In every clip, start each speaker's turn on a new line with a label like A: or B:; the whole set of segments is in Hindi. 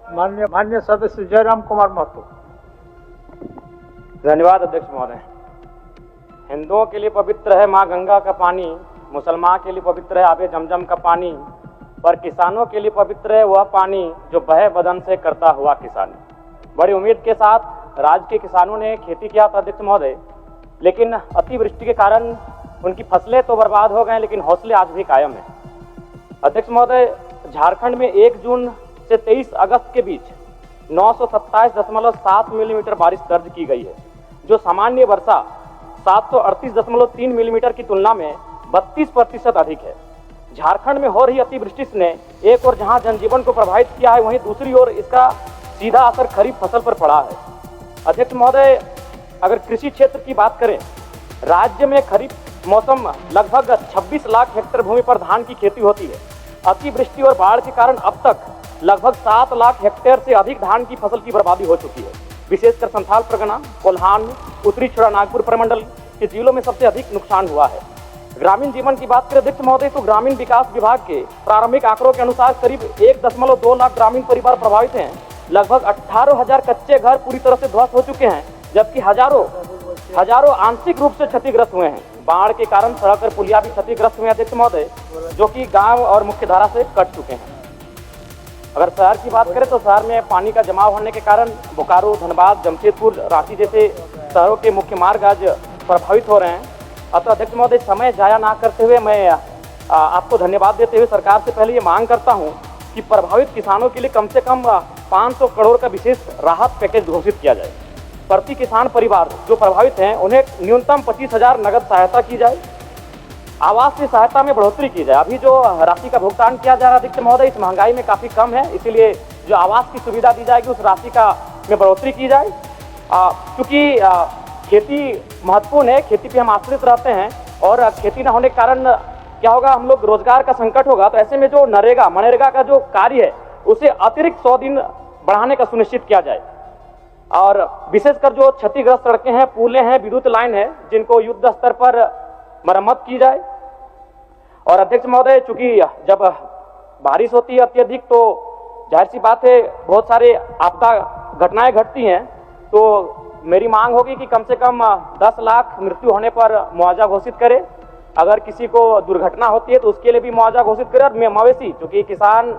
A: माननीय सदस्य जयराम कुमार महतो।
B: धन्यवाद अध्यक्ष महोदय। हिंदुओं के लिए पवित्र है माँ गंगा का पानी, मुसलमान के लिए पवित्र है आबे जमजम का पानी, पर किसानों के लिए पवित्र है वह पानी जो बहे बदन से करता हुआ किसानी। बड़ी उम्मीद के साथ राज्य के किसानों ने खेती किया था अध्यक्ष महोदय, लेकिन अतिवृष्टि के कारण उनकी फसलें तो बर्बाद हो गए, लेकिन हौसले आज भी कायम हैं। अध्यक्ष महोदय, झारखंड में 1 जून से 23 अगस्त के बीच 927.7 मिलीमीटर बारिश दर्ज की गई है, जो सामान्य वर्षा 738.3 मिलीमीटर की तुलना में 32% अधिक है। झारखंड में हो रही अतिवृष्टि ने एक और जहां जनजीवन को प्रभावित किया है, वहीं दूसरी ओर इसका सीधा असर खरीफ फसल पर पड़ा है। अध्यक्ष महोदय, अगर कृषि क्षेत्र की बात करें, राज्य में खरीफ मौसम लगभग 26 लाख हेक्टेयर भूमि पर धान की खेती होती है। अतिवृष्टि और बाढ़ के कारण अब तक लगभग 7 लाख हेक्टेयर से अधिक धान की फसल की बर्बादी हो चुकी है। विशेषकर संथाल परगना, कोल्हान, उत्तरी छोटानागपुर प्रमंडल के जिलों में सबसे अधिक नुकसान हुआ है। ग्रामीण जीवन की बात करें अध्यक्ष महोदय, तो ग्रामीण विकास विभाग के प्रारंभिक आंकड़ों के अनुसार करीब 1.2 लाख ग्रामीण परिवार प्रभावित हैं। लगभग 18,000 कच्चे घर पूरी तरह से ध्वस्त हो चुके हैं, जबकि हजारों आंशिक रूप से क्षतिग्रस्त हुए हैं। बाढ़ के कारण सड़क और पुलिया भी क्षतिग्रस्त हुए अध्यक्ष महोदय, जो कि गांव और मुख्य धारा से कट चुके हैं। अगर शहर की बात करें तो शहर में पानी का जमाव होने के कारण बोकारो, धनबाद, जमशेदपुर, रांची जैसे शहरों के मुख्य मार्ग आज प्रभावित हो रहे हैं। अतः अध्यक्ष महोदय, समय जाया ना करते हुए मैं आपको धन्यवाद देते हुए सरकार से पहले ये मांग करता हूँ कि प्रभावित किसानों के लिए कम से कम 500 करोड़ का विशेष राहत पैकेज घोषित किया जाए। प्रति किसान परिवार जो प्रभावित हैं उन्हें न्यूनतम 25,000 नगद सहायता की जाए। आवास की सहायता में बढ़ोतरी की जाए। अभी जो राशि का भुगतान किया जा रहा है अध्यक्ष महोदय, इस महंगाई में काफ़ी कम है, इसीलिए जो आवास की सुविधा दी जाएगी उस राशि का में बढ़ोतरी की जाए। क्योंकि खेती महत्वपूर्ण है, खेती पे हम आश्रित रहते हैं और खेती न होने के कारण क्या होगा, हम लोग रोजगार का संकट होगा। तो ऐसे में जो मनरेगा का जो कार्य है उसे अतिरिक्त 100 दिन बढ़ाने का सुनिश्चित किया जाए। और विशेषकर जो क्षतिग्रस्त सड़कें हैं, पुलें हैं, विद्युत लाइन है, जिनको युद्ध स्तर पर मरम्मत की जाए। और अध्यक्ष महोदय, चूंकि जब बारिश होती है अत्यधिक तो जाहिर सी बात है बहुत सारे आपदा घटनाएं घटती हैं, तो मेरी मांग होगी कि कम से कम 10 लाख मृत्यु होने पर मुआवजा घोषित करे। अगर किसी को दुर्घटना होती है तो उसके लिए भी मुआवजा घोषित करे। और मवेशी, चूंकि किसान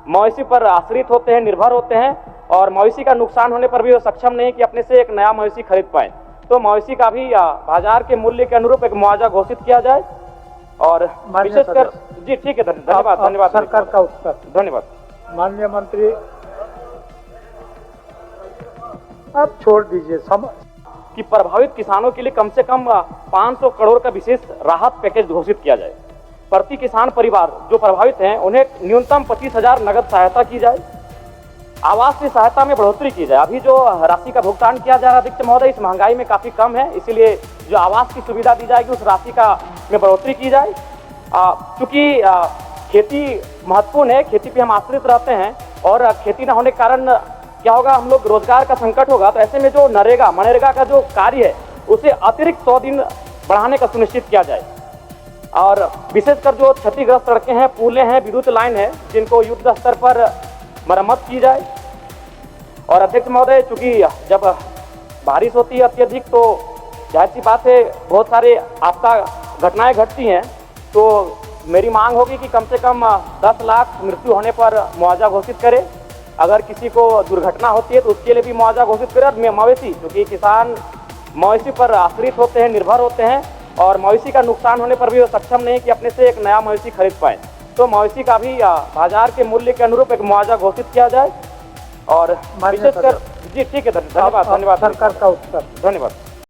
B: मवेशी पर आश्रित होते हैं, निर्भर होते हैं, और मवेशी का नुकसान होने पर भी वो सक्षम नहीं कि अपने से एक नया मवेशी खरीद पाए, तो मवेशी का भी बाजार के मूल्य के अनुरूप एक मुआवजा घोषित किया जाए। और विशेषकर जी ठीक है, धन्यवाद
A: सरकार का उत्तर।
B: धन्यवाद।
A: माननीय मंत्री, आप छोड़ दीजिए।
B: कि प्रभावित किसानों के लिए कम से कम 500 करोड़ का विशेष राहत पैकेज घोषित किया जाए। प्रति किसान परिवार जो प्रभावित हैं उन्हें न्यूनतम 25,000 नगद सहायता की जाए। आवास की सहायता में बढ़ोतरी की जाए। अभी जो राशि का भुगतान किया जा रहा है अध्यक्ष महोदय, इस महंगाई में काफ़ी कम है, इसीलिए जो आवास की सुविधा दी जाएगी उस राशि का में बढ़ोतरी की जाए। क्योंकि खेती महत्वपूर्ण है, खेती पे हम आश्रित रहते हैं और खेती न होने के कारण क्या होगा, हम लोग रोजगार का संकट होगा। तो ऐसे में जो मनरेगा का जो कार्य है उसे अतिरिक्त 100 दिन बढ़ाने का सुनिश्चित किया जाए। और विशेषकर जो क्षतिग्रस्त सड़कें हैं, पुलें हैं, विद्युत लाइन है, जिनको युद्ध स्तर पर मरम्मत की जाए। और अध्यक्ष महोदय, चूंकि जब बारिश होती है अत्यधिक तो जाहिर सी बात है बहुत सारे आपदा घटनाएं घटती हैं, तो मेरी मांग होगी कि कम से कम 10 लाख मृत्यु होने पर मुआवजा घोषित करे। अगर किसी को दुर्घटना होती है तो उसके लिए भी मुआवजा घोषित करे। और मवेशी, क्योंकि किसान मवेशी पर आश्रित होते हैं, निर्भर होते हैं, और मवेशी का नुकसान होने पर भी वो सक्षम नहीं कि अपने से एक नया मवेशी खरीद पाए, तो मवेशी का भी बाजार के मूल्य के अनुरूप एक मुआवजा घोषित किया जाए। और विशेषकर जी ठीक है, धन्यवाद।
A: सरकार का उत्तर।
B: धन्यवाद।